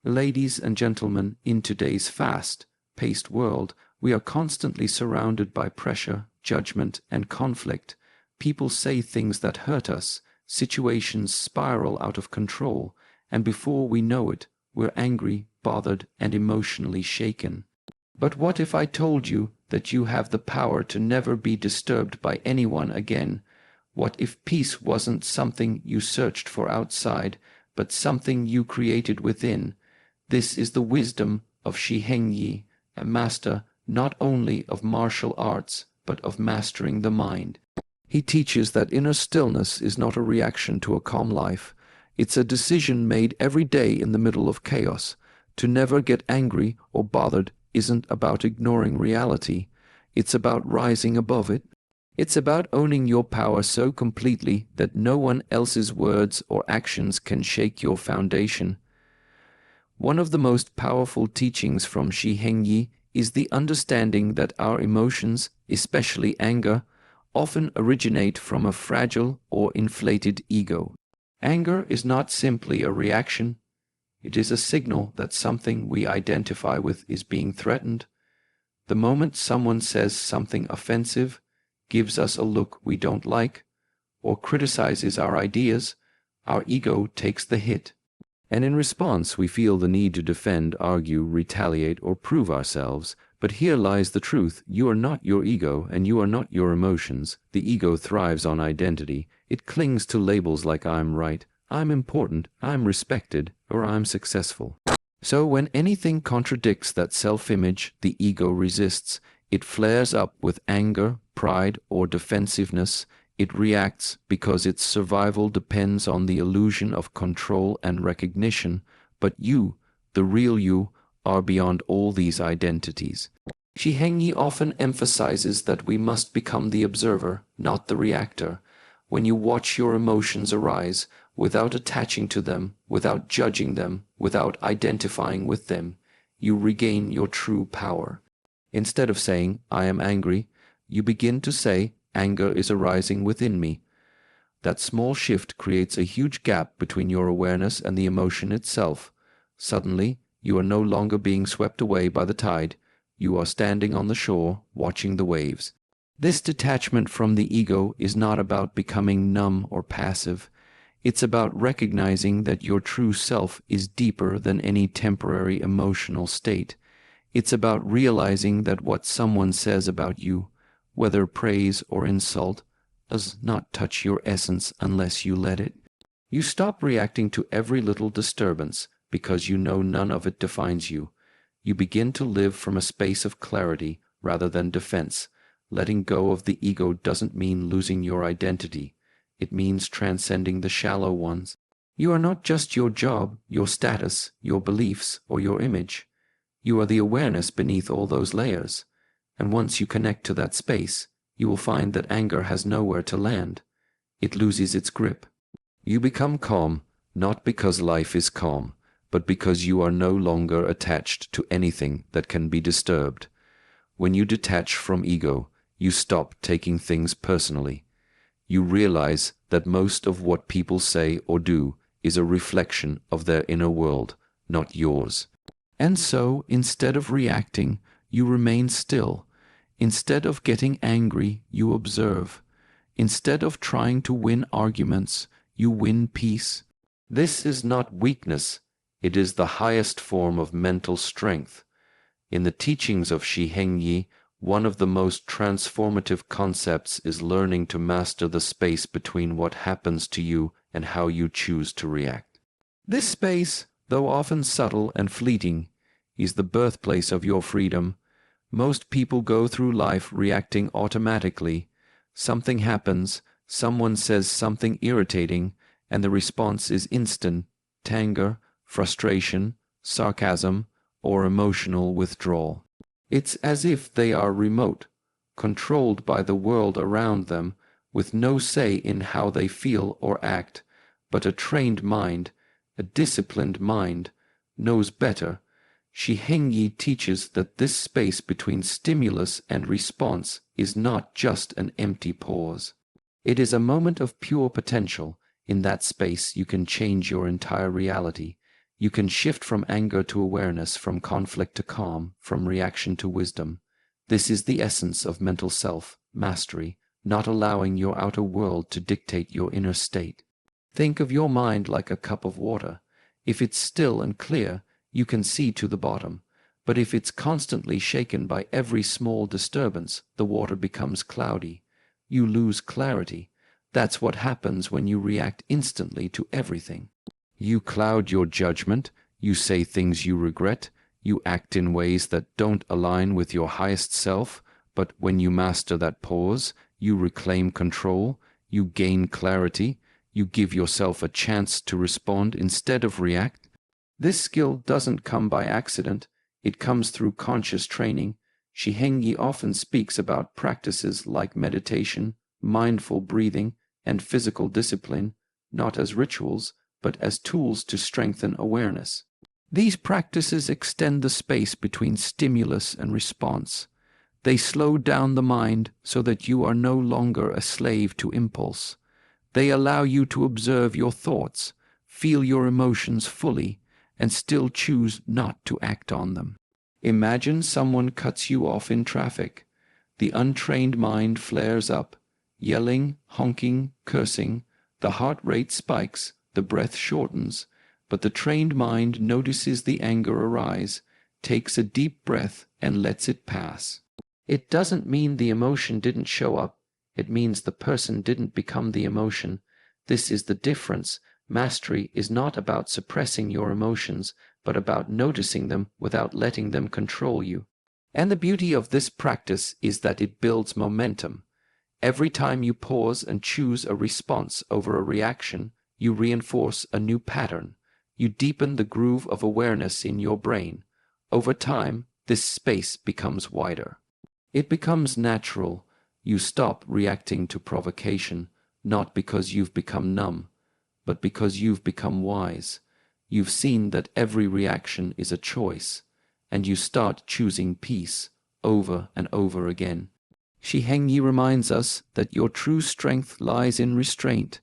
Ladies and gentlemen, in today's fast-paced world, we are constantly surrounded by pressure, judgment, and conflict. People say things that hurt us, situations spiral out of control, and before we know it, we're angry, bothered, and emotionally shaken. But what if I told you that you have the power to never be disturbed by anyone again? What if peace wasn't something you searched for outside, but something you created within? This is the wisdom of Shi Heng Yi, a master not only of martial arts, but of mastering the mind. He teaches that inner stillness is not a reaction to a calm life. It's a decision made every day in the middle of chaos. To never get angry or bothered isn't about ignoring reality. It's about rising above it. It's about owning your power so completely that no one else's words or actions can shake your foundation. One of the most powerful teachings from Shi Heng Yi is the understanding that our emotions, especially anger, often originate from a fragile or inflated ego. Anger is not simply a reaction. It is a signal that something we identify with is being threatened. The moment someone says something offensive, gives us a look we don't like, or criticizes our ideas, our ego takes the hit. And in response, we feel the need to defend, argue, retaliate, or prove ourselves. But here lies the truth. You are not your ego, and you are not your emotions. The ego thrives on identity. It clings to labels like I'm right, I'm important, I'm respected, or I'm successful. So when anything contradicts that self-image, the ego resists. It flares up with anger, pride, or defensiveness. It reacts because its survival depends on the illusion of control and recognition. But you, the real you, are beyond all these identities. Shi Heng Yi often emphasizes that we must become the observer, not the reactor. When you watch your emotions arise, without attaching to them, without judging them, without identifying with them, you regain your true power. Instead of saying, I am angry, you begin to say, anger is arising within me. That small shift creates a huge gap between your awareness and the emotion itself. Suddenly, you are no longer being swept away by the tide. You are standing on the shore, watching the waves. This detachment from the ego is not about becoming numb or passive. It's about recognizing that your true self is deeper than any temporary emotional state. It's about realizing that what someone says about you, whether praise or insult, does not touch your essence unless you let it. You stop reacting to every little disturbance because you know none of it defines you. You begin to live from a space of clarity rather than defense. Letting go of the ego doesn't mean losing your identity. It means transcending the shallow ones. You are not just your job, your status, your beliefs, or your image. You are the awareness beneath all those layers. And once you connect to that space, you will find that anger has nowhere to land. It loses its grip. You become calm, not because life is calm, but because you are no longer attached to anything that can be disturbed. When you detach from ego, you stop taking things personally. You realize that most of what people say or do is a reflection of their inner world, not yours. And so, instead of reacting, you remain still. Instead of getting angry, you observe. Instead of trying to win arguments, you win peace. This is not weakness. It is the highest form of mental strength. In the teachings of Shi Heng Yi, one of the most transformative concepts is learning to master the space between what happens to you and how you choose to react. This space, though often subtle and fleeting, is the birthplace of your freedom. Most people go through life reacting automatically. Something happens, someone says something irritating, and the response is instant: anger, frustration, sarcasm, or emotional withdrawal. It's as if they are remote, controlled by the world around them, with no say in how they feel or act. But a trained mind, a disciplined mind, knows better. Shi Heng Yi teaches that this space between stimulus and response is not just an empty pause. It is a moment of pure potential. In that space you can change your entire reality. You can shift from anger to awareness, from conflict to calm, from reaction to wisdom. This is the essence of mental self-mastery, not allowing your outer world to dictate your inner state. Think of your mind like a cup of water. If it's still and clear, you can see to the bottom. But if it's constantly shaken by every small disturbance, the water becomes cloudy. You lose clarity. That's what happens when you react instantly to everything. You cloud your judgment, you say things you regret, you act in ways that don't align with your highest self, but when you master that pause, you reclaim control, you gain clarity, you give yourself a chance to respond instead of react. This skill doesn't come by accident, it comes through conscious training. Shi Heng Yi often speaks about practices like meditation, mindful breathing, and physical discipline, not as rituals, but as tools to strengthen awareness. These practices extend the space between stimulus and response. They slow down the mind so that you are no longer a slave to impulse. They allow you to observe your thoughts, feel your emotions fully, and still choose not to act on them. Imagine someone cuts you off in traffic. The untrained mind flares up, yelling, honking, cursing. The heart rate spikes, the breath shortens, but the trained mind notices the anger arise, takes a deep breath, and lets it pass. It doesn't mean the emotion didn't show up. It means the person didn't become the emotion. This is the difference. Mastery is not about suppressing your emotions, but about noticing them without letting them control you. And the beauty of this practice is that it builds momentum. Every time you pause and choose a response over a reaction, you reinforce a new pattern. You deepen the groove of awareness in your brain. Over time, this space becomes wider. It becomes natural. You stop reacting to provocation, not because you've become numb, but because you've become wise. You've seen that every reaction is a choice, and you start choosing peace over and over again. Shi Heng Yi reminds us that your true strength lies in restraint.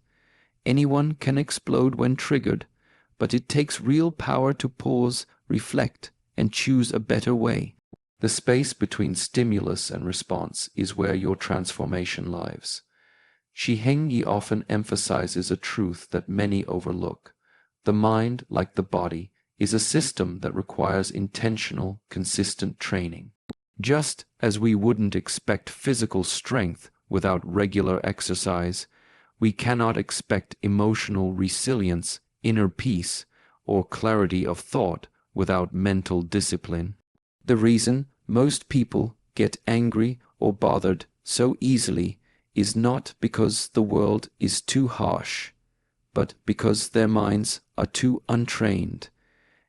Anyone can explode when triggered, but it takes real power to pause, reflect, and choose a better way. The space between stimulus and response is where your transformation lies. Shi Heng Yi often emphasizes a truth that many overlook. The mind, like the body, is a system that requires intentional, consistent training. Just as we wouldn't expect physical strength without regular exercise, we cannot expect emotional resilience, inner peace, or clarity of thought without mental discipline. The reason most people get angry or bothered so easily is not because the world is too harsh, but because their minds are too untrained.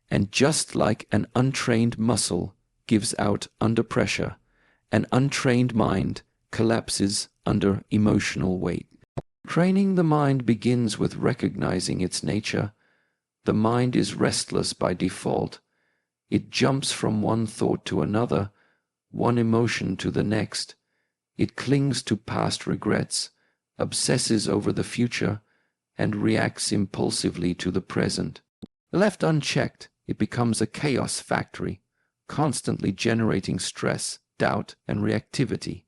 And just like an untrained muscle gives out under pressure, an untrained mind collapses under emotional weight. Training the mind begins with recognizing its nature. The mind is restless by default. It jumps from one thought to another, one emotion to the next. It clings to past regrets, obsesses over the future, and reacts impulsively to the present. Left unchecked, it becomes a chaos factory, constantly generating stress, doubt, and reactivity.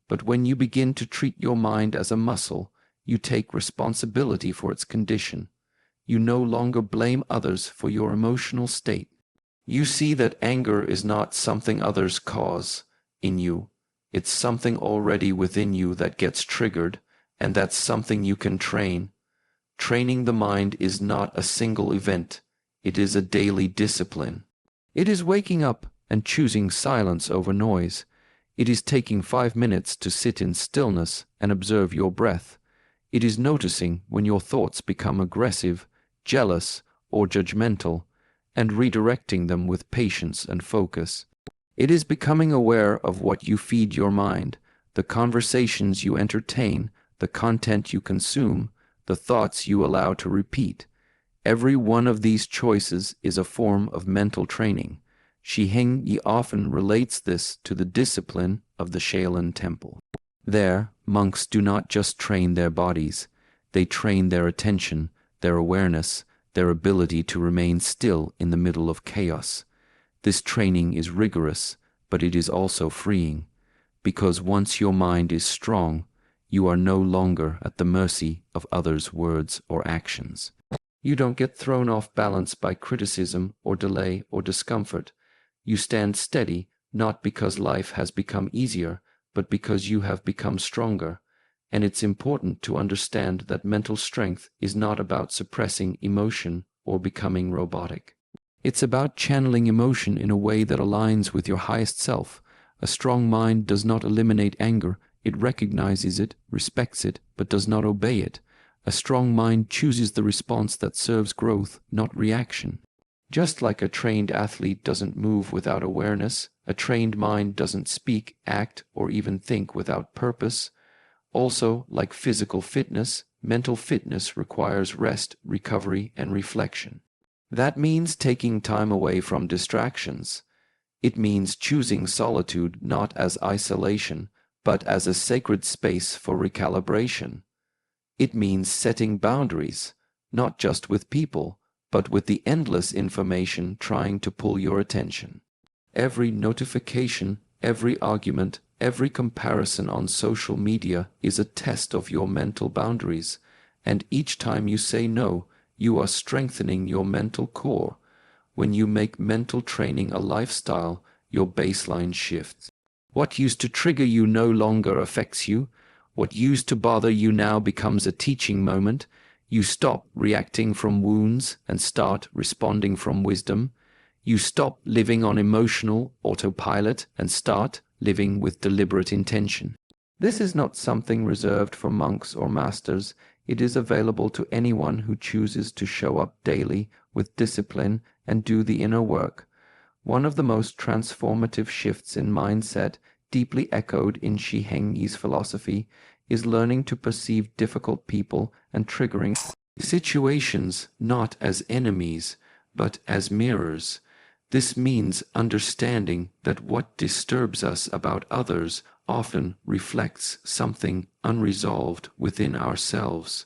But when you begin to treat your mind as a muscle, you take responsibility for its condition. You no longer blame others for your emotional state. You see that anger is not something others cause in you. It's something already within you that gets triggered, and that's something you can train. Training the mind is not a single event. It is a daily discipline. It is waking up and choosing silence over noise. It is taking 5 minutes to sit in stillness and observe your breath. It is noticing when your thoughts become aggressive, jealous, or judgmental, and redirecting them with patience and focus. It is becoming aware of what you feed your mind, the conversations you entertain, the content you consume, the thoughts you allow to repeat. Every one of these choices is a form of mental training. Shi Heng Yi often relates this to the discipline of the Shaolin temple. There, monks do not just train their bodies, they train their attention, their awareness, their ability to remain still in the middle of chaos. This training is rigorous, but it is also freeing, because once your mind is strong, you are no longer at the mercy of others' words or actions. You don't get thrown off balance by criticism or delay or discomfort. You stand steady, not because life has become easier, but because you have become stronger. And it's important to understand that mental strength is not about suppressing emotion or becoming robotic. It's about channeling emotion in a way that aligns with your highest self. A strong mind does not eliminate anger. It recognizes it, respects it, but does not obey it. A strong mind chooses the response that serves growth, not reaction. Just like a trained athlete doesn't move without awareness, a trained mind doesn't speak, act, or even think without purpose. Also, like physical fitness, mental fitness requires rest, recovery, and reflection. That means taking time away from distractions. It means choosing solitude not as isolation, but as a sacred space for recalibration. It means setting boundaries, not just with people, but with the endless information trying to pull your attention. Every notification, every argument, every comparison on social media is a test of your mental boundaries, and each time you say no, you are strengthening your mental core. When you make mental training a lifestyle, your baseline shifts. What used to trigger you no longer affects you. What used to bother you now becomes a teaching moment. You stop reacting from wounds and start responding from wisdom. You stop living on emotional autopilot and start living with deliberate intention. This is not something reserved for monks or masters. It is available to anyone who chooses to show up daily with discipline and do the inner work. One of the most transformative shifts in mindset, deeply echoed in Shi Heng Yi's philosophy, is learning to perceive difficult people and triggering situations not as enemies, but as mirrors. This means understanding that what disturbs us about others often reflects something unresolved within ourselves.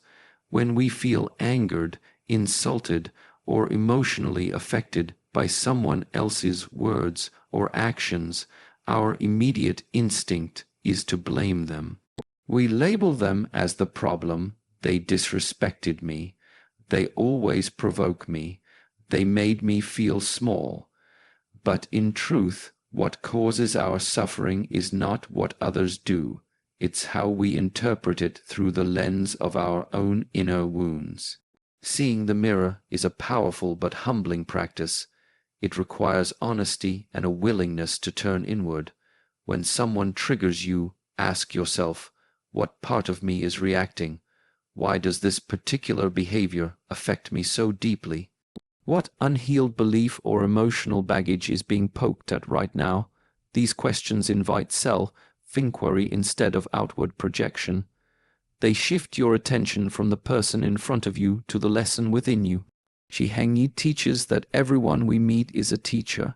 When we feel angered, insulted, or emotionally affected by someone else's words or actions, our immediate instinct is to blame them. We label them as the problem. They disrespected me. They always provoke me. They made me feel small. But in truth, what causes our suffering is not what others do. It's how we interpret it through the lens of our own inner wounds. Seeing the mirror is a powerful but humbling practice. It requires honesty and a willingness to turn inward. When someone triggers you, ask yourself, what part of me is reacting? Why does this particular behavior affect me so deeply? What unhealed belief or emotional baggage is being poked at right now? These questions invite self-inquiry instead of outward projection. They shift your attention from the person in front of you to the lesson within you. Shi Heng Yi teaches that everyone we meet is a teacher,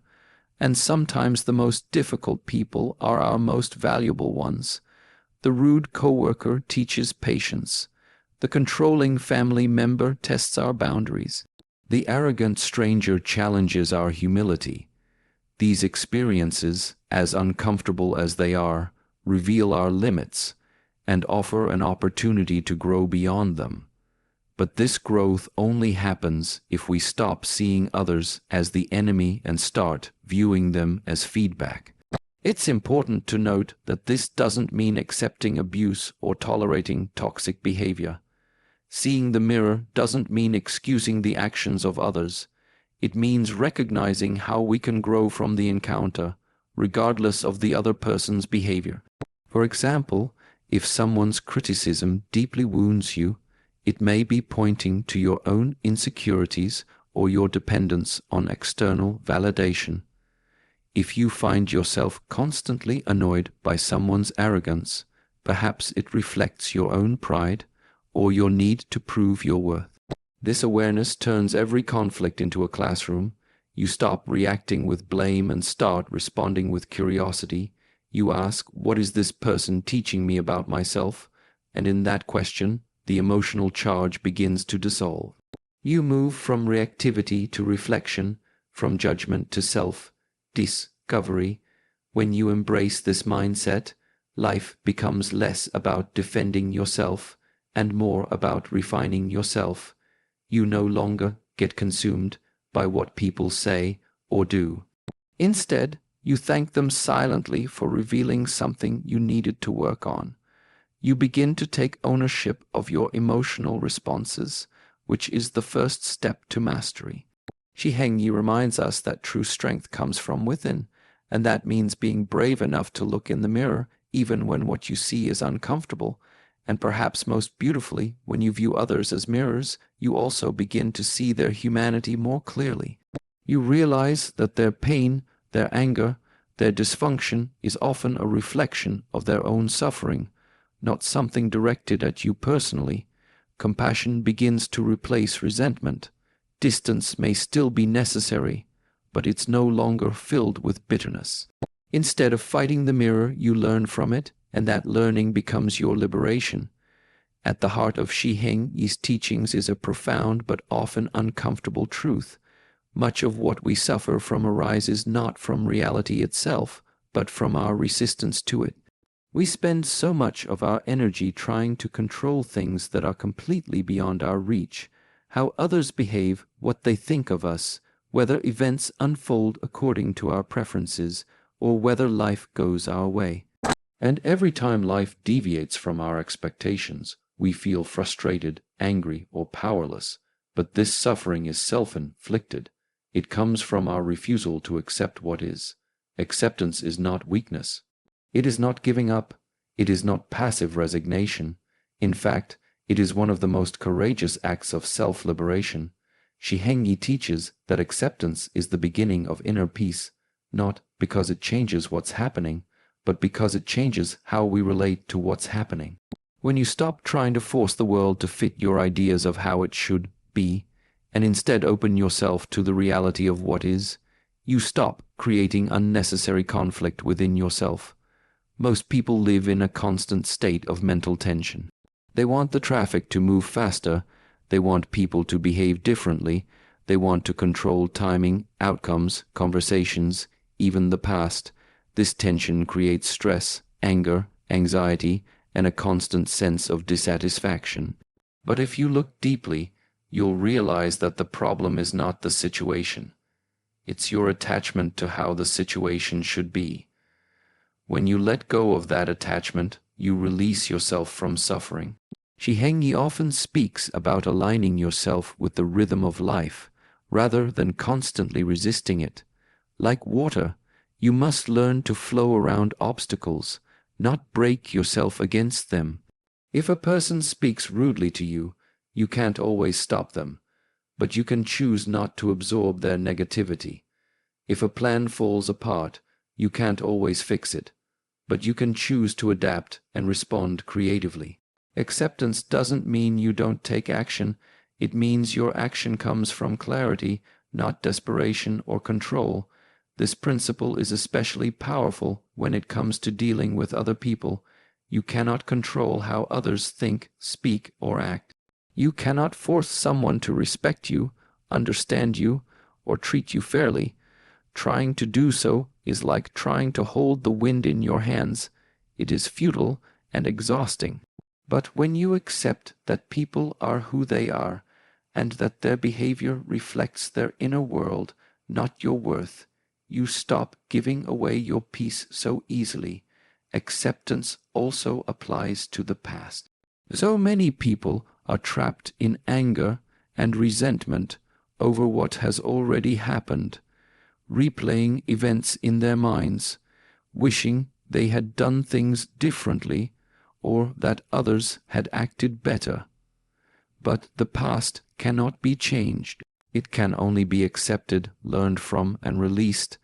and sometimes the most difficult people are our most valuable ones. The rude coworker teaches patience. The controlling family member tests our boundaries. The arrogant stranger challenges our humility. These experiences, as uncomfortable as they are, reveal our limits and offer an opportunity to grow beyond them. But this growth only happens if we stop seeing others as the enemy and start viewing them as feedback. It's important to note that this doesn't mean accepting abuse or tolerating toxic behavior. Seeing the mirror doesn't mean excusing the actions of others. It means recognizing how we can grow from the encounter, regardless of the other person's behavior. For example, if someone's criticism deeply wounds you, it may be pointing to your own insecurities or your dependence on external validation. If you find yourself constantly annoyed by someone's arrogance, perhaps it reflects your own pride or your need to prove your worth. This awareness turns every conflict into a classroom. You stop reacting with blame and start responding with curiosity. You ask, what is this person teaching me about myself? And in that question, the emotional charge begins to dissolve. You move from reactivity to reflection, from judgment to self-discovery. When you embrace this mindset, life becomes less about defending yourself and more about refining yourself. You no longer get consumed by what people say or do. Instead, you thank them silently for revealing something you needed to work on. You begin to take ownership of your emotional responses, which is the first step to mastery. Shi Heng Yi reminds us that true strength comes from within, and that means being brave enough to look in the mirror even when what you see is uncomfortable. And perhaps most beautifully, when you view others as mirrors, you also begin to see their humanity more clearly. You realize that their pain, their anger, their dysfunction is often a reflection of their own suffering, not something directed at you personally. Compassion begins to replace resentment. Distance may still be necessary, but it's no longer filled with bitterness. Instead of fighting the mirror, you learn from it, and that learning becomes your liberation. At the heart of Shi Heng Yi's teachings is a profound but often uncomfortable truth. Much of what we suffer from arises not from reality itself, but from our resistance to it. We spend so much of our energy trying to control things that are completely beyond our reach: how others behave, what they think of us, whether events unfold according to our preferences, or whether life goes our way. And every time life deviates from our expectations, we feel frustrated, angry, or powerless. But this suffering is self-inflicted. It comes from our refusal to accept what is. Acceptance is not weakness. It is not giving up. It is not passive resignation. In fact, it is one of the most courageous acts of self-liberation. Shi Heng Yi teaches that acceptance is the beginning of inner peace, not because it changes what's happening, but because it changes how we relate to what's happening. When you stop trying to force the world to fit your ideas of how it should be, and instead open yourself to the reality of what is, you stop creating unnecessary conflict within yourself. Most people live in a constant state of mental tension. They want the traffic to move faster, they want people to behave differently, they want to control timing, outcomes, conversations, even the past. This tension creates stress, anger, anxiety, and a constant sense of dissatisfaction. But if you look deeply, you'll realize that the problem is not the situation. It's your attachment to how the situation should be. When you let go of that attachment, you release yourself from suffering. Shi Heng Yi often speaks about aligning yourself with the rhythm of life, rather than constantly resisting it. Like water, you must learn to flow around obstacles, not break yourself against them. If a person speaks rudely to you, you can't always stop them, but you can choose not to absorb their negativity. If a plan falls apart, you can't always fix it, but you can choose to adapt and respond creatively. Acceptance doesn't mean you don't take action. It means your action comes from clarity, not desperation or control. This principle is especially powerful when it comes to dealing with other people. You cannot control how others think, speak, or act. You cannot force someone to respect you, understand you, or treat you fairly. Trying to do so is like trying to hold the wind in your hands. It is futile and exhausting. But when you accept that people are who they are, and that their behavior reflects their inner world, not your worth, you stop giving away your peace so easily. Acceptance also applies to the past. So many people are trapped in anger and resentment over what has already happened, replaying events in their minds, wishing they had done things differently or that others had acted better. But the past cannot be changed. It can only be accepted, learned from, and released.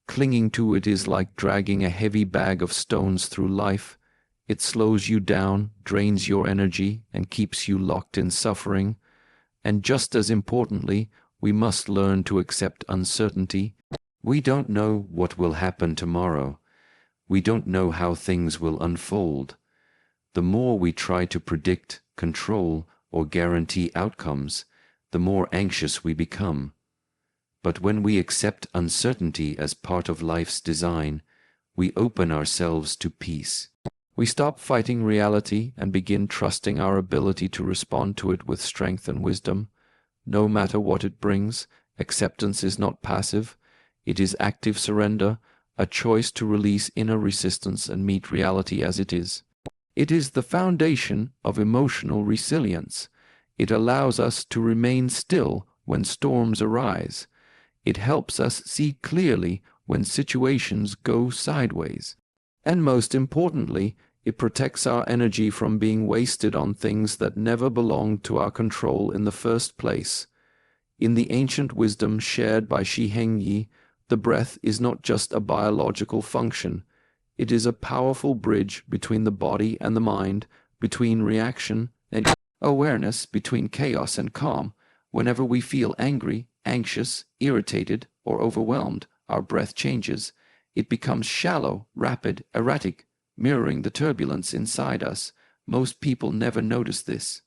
Clinging to it is like dragging a heavy bag of stones through life. It slows you down, drains your energy, and keeps you locked in suffering. And just as importantly, we must learn to accept uncertainty. We don't know what will happen tomorrow. We don't know how things will unfold. The more we try to predict, control, or guarantee outcomes, the more anxious we become. But when we accept uncertainty as part of life's design, we open ourselves to peace. We stop fighting reality and begin trusting our ability to respond to it with strength and wisdom. No matter what it brings, acceptance is not passive. It is active surrender, a choice to release inner resistance and meet reality as it is. It is the foundation of emotional resilience. It allows us to remain still when storms arise. It helps us see clearly when situations go sideways. And most importantly, it protects our energy from being wasted on things that never belonged to our control in the first place. In the ancient wisdom shared by Shi Heng Yi, the breath is not just a biological function. It is a powerful bridge between the body and the mind, between reaction and awareness, between chaos and calm. Whenever we feel angry, anxious, irritated, or overwhelmed, our breath changes. It becomes shallow, rapid, erratic, mirroring the turbulence inside us. Most people never notice this.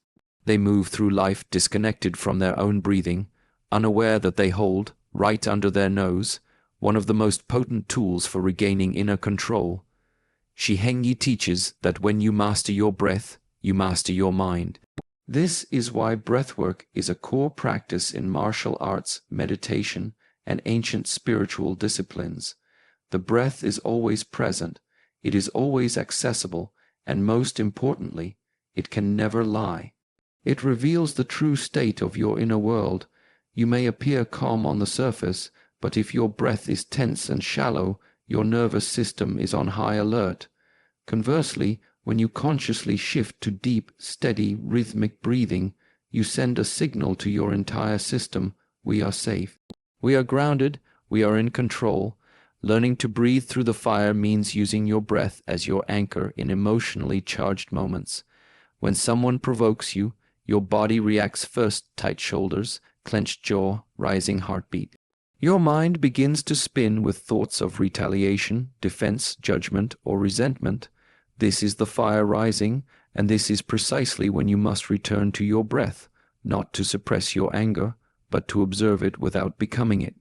They move through life disconnected from their own breathing, unaware that they hold, right under their nose, one of the most potent tools for regaining inner control. Shi Heng Yi teaches that when you master your breath, you master your mind. This is why breathwork is a core practice in martial arts, meditation, and ancient spiritual disciplines. The breath is always present, it is always accessible, and most importantly, it can never lie. It reveals the true state of your inner world. You may appear calm on the surface, but if your breath is tense and shallow, your nervous system is on high alert. Conversely, when you consciously shift to deep, steady, rhythmic breathing, you send a signal to your entire system: we are safe. We are grounded, we are in control. Learning to breathe through the fire means using your breath as your anchor in emotionally charged moments. When someone provokes you, your body reacts first: tight shoulders, clenched jaw, rising heartbeat. Your mind begins to spin with thoughts of retaliation, defense, judgment, or resentment. This is the fire rising, and this is precisely when you must return to your breath, not to suppress your anger, but to observe it without becoming it.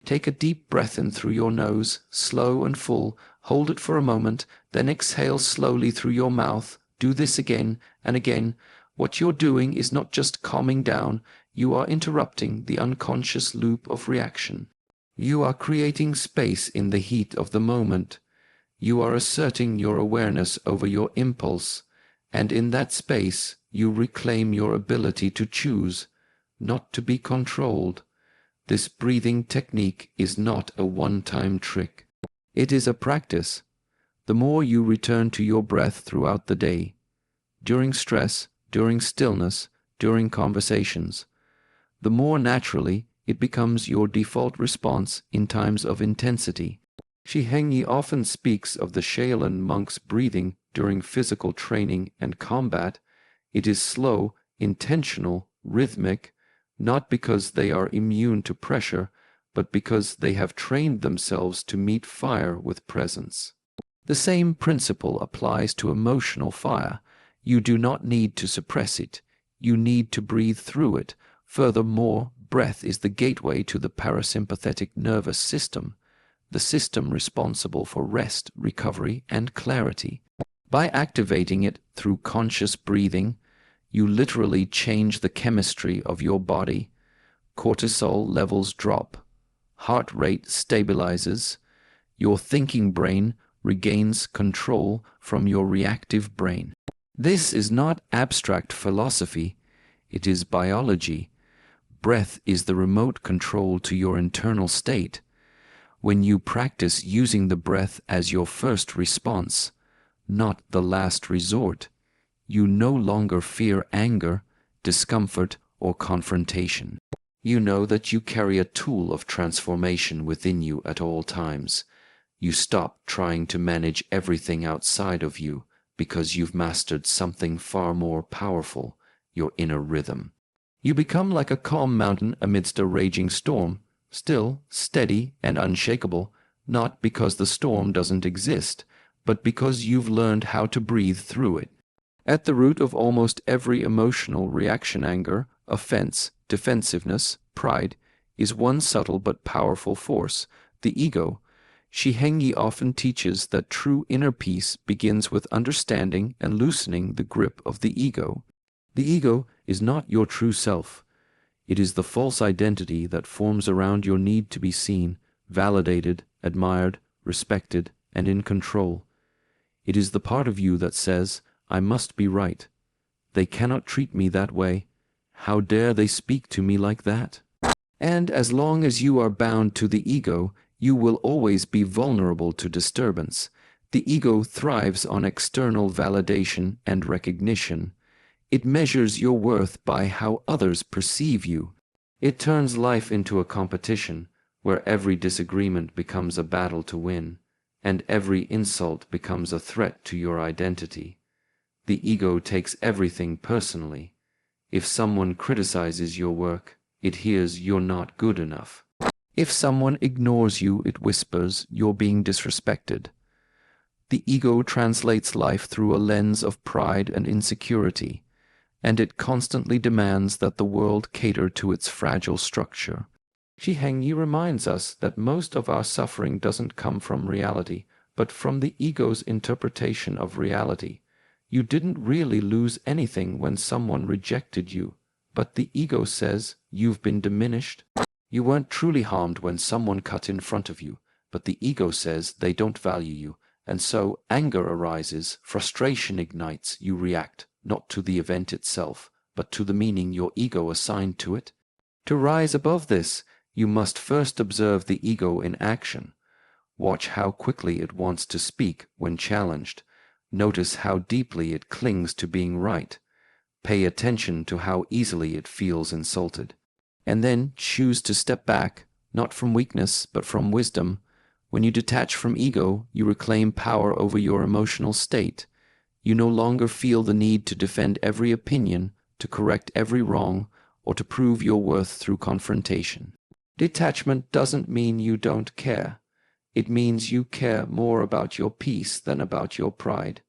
Take a deep breath in through your nose, slow and full. Hold it for a moment, then exhale slowly through your mouth. Do this again and again. What you're doing is not just calming down, you are interrupting the unconscious loop of reaction. You are creating space in the heat of the moment. You are asserting your awareness over your impulse, and in that space you reclaim your ability to choose, not to be controlled. This breathing technique is not a one-time trick. It is a practice. The more you return to your breath throughout the day, during stress, during stillness, during conversations, the more naturally it becomes your default response in times of intensity. Shi Heng Yi often speaks of the Shaolin monks' breathing during physical training and combat. It is slow, intentional, rhythmic, not because they are immune to pressure, but because they have trained themselves to meet fire with presence. The same principle applies to emotional fire. You do not need to suppress it. You need to breathe through it. Furthermore, breath is the gateway to the parasympathetic nervous system, the system responsible for rest, recovery, and clarity. By activating it through conscious breathing, you literally change the chemistry of your body. Cortisol levels drop. Heart rate stabilizes. Your thinking brain regains control from your reactive brain. This is not abstract philosophy. It is biology. Breath is the remote control to your internal state. When you practice using the breath as your first response, not the last resort, you no longer fear anger, discomfort, or confrontation. You know that you carry a tool of transformation within you at all times. You stop trying to manage everything outside of you because you've mastered something far more powerful: your inner rhythm. You become like a calm mountain amidst a raging storm, still, steady, and unshakable, not because the storm doesn't exist, but because you've learned how to breathe through it. At the root of almost every emotional reaction, anger, offense, defensiveness, pride, is one subtle but powerful force, the ego. Shi Heng Yi often teaches that true inner peace begins with understanding and loosening the grip of the ego. The ego is not your true self. It is the false identity that forms around your need to be seen, validated, admired, respected, and in control. It is the part of you that says, "I must be right. They cannot treat me that way. How dare they speak to me like that?" And as long as you are bound to the ego, you will always be vulnerable to disturbance. The ego thrives on external validation and recognition. It measures your worth by how others perceive you. It turns life into a competition, where every disagreement becomes a battle to win, and every insult becomes a threat to your identity. The ego takes everything personally. If someone criticizes your work, it hears you're not good enough. If someone ignores you, it whispers you're being disrespected. The ego translates life through a lens of pride and insecurity, and it constantly demands that the world cater to its fragile structure. Shi Heng Yi reminds us that most of our suffering doesn't come from reality, but from the ego's interpretation of reality. You didn't really lose anything when someone rejected you, but the ego says you've been diminished. You weren't truly harmed when someone cut in front of you, but the ego says they don't value you, and so anger arises, frustration ignites, you react, not to the event itself, but to the meaning your ego assigned to it. To rise above this, you must first observe the ego in action. Watch how quickly it wants to speak when challenged. Notice how deeply it clings to being right. Pay attention to how easily it feels insulted. And then choose to step back, not from weakness, but from wisdom. When you detach from ego, you reclaim power over your emotional state. You no longer feel the need to defend every opinion, to correct every wrong, or to prove your worth through confrontation. Detachment doesn't mean you don't care. It means you care more about your peace than about your pride.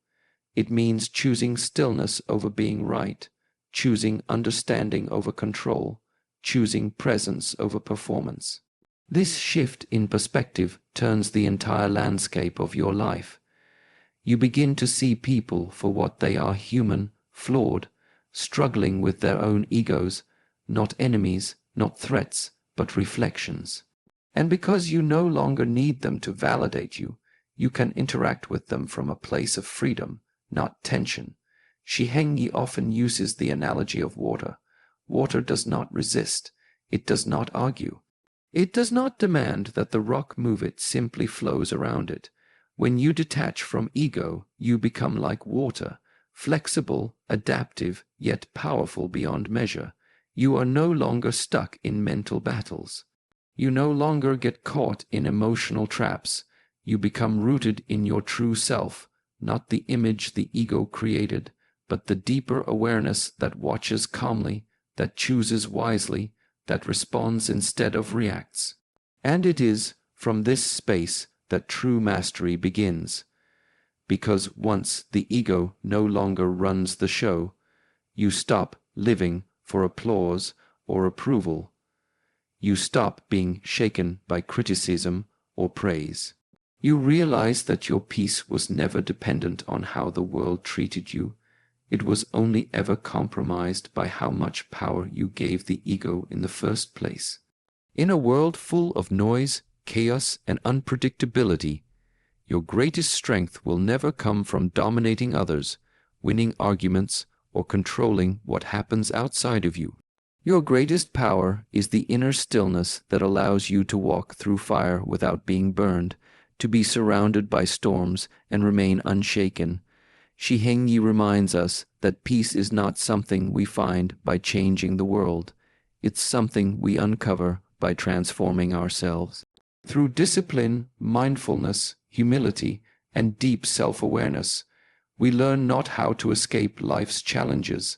It means choosing stillness over being right, choosing understanding over control, choosing presence over performance. This shift in perspective turns the entire landscape of your life. You begin to see people for what they are: human, flawed, struggling with their own egos, not enemies, not threats, but reflections. And because you no longer need them to validate you, you can interact with them from a place of freedom, not tension. Shi Heng Yi often uses the analogy of water. Water does not resist. It does not argue. It does not demand that the rock move, it simply flows around it. When you detach from ego, you become like water, flexible, adaptive, yet powerful beyond measure. You are no longer stuck in mental battles. You no longer get caught in emotional traps. You become rooted in your true self, not the image the ego created, but the deeper awareness that watches calmly, that chooses wisely, that responds instead of reacts. And it is from this space that true mastery begins. Because once the ego no longer runs the show, you stop living for applause or approval. You stop being shaken by criticism or praise. You realize that your peace was never dependent on how the world treated you. It was only ever compromised by how much power you gave the ego in the first place. In a world full of noise, chaos, and unpredictability, your greatest strength will never come from dominating others, winning arguments, or controlling what happens outside of you. Your greatest power is the inner stillness that allows you to walk through fire without being burned, to be surrounded by storms and remain unshaken. Shi Heng Yi reminds us that peace is not something we find by changing the world. It's something we uncover by transforming ourselves. Through discipline, mindfulness, humility, and deep self-awareness, we learn not how to escape life's challenges,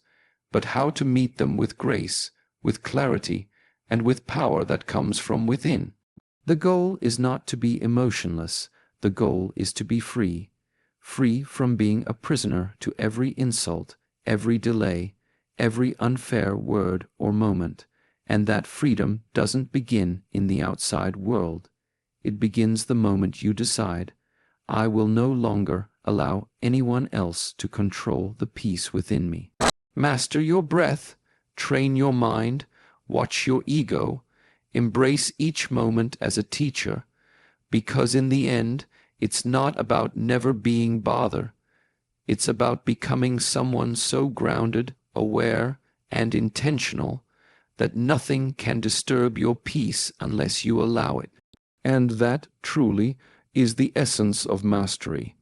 but how to meet them with grace, with clarity, and with power that comes from within. The goal is not to be emotionless. The goal is to be free. Free from being a prisoner to every insult, every delay, every unfair word or moment, and that freedom doesn't begin in the outside world. It begins the moment you decide, I will no longer allow anyone else to control the peace within me. Master your breath, train your mind, watch your ego, embrace each moment as a teacher, because in the end, it's not about never being bothered. It's about becoming someone so grounded, aware, and intentional that nothing can disturb your peace unless you allow it. And that, truly, is the essence of mastery.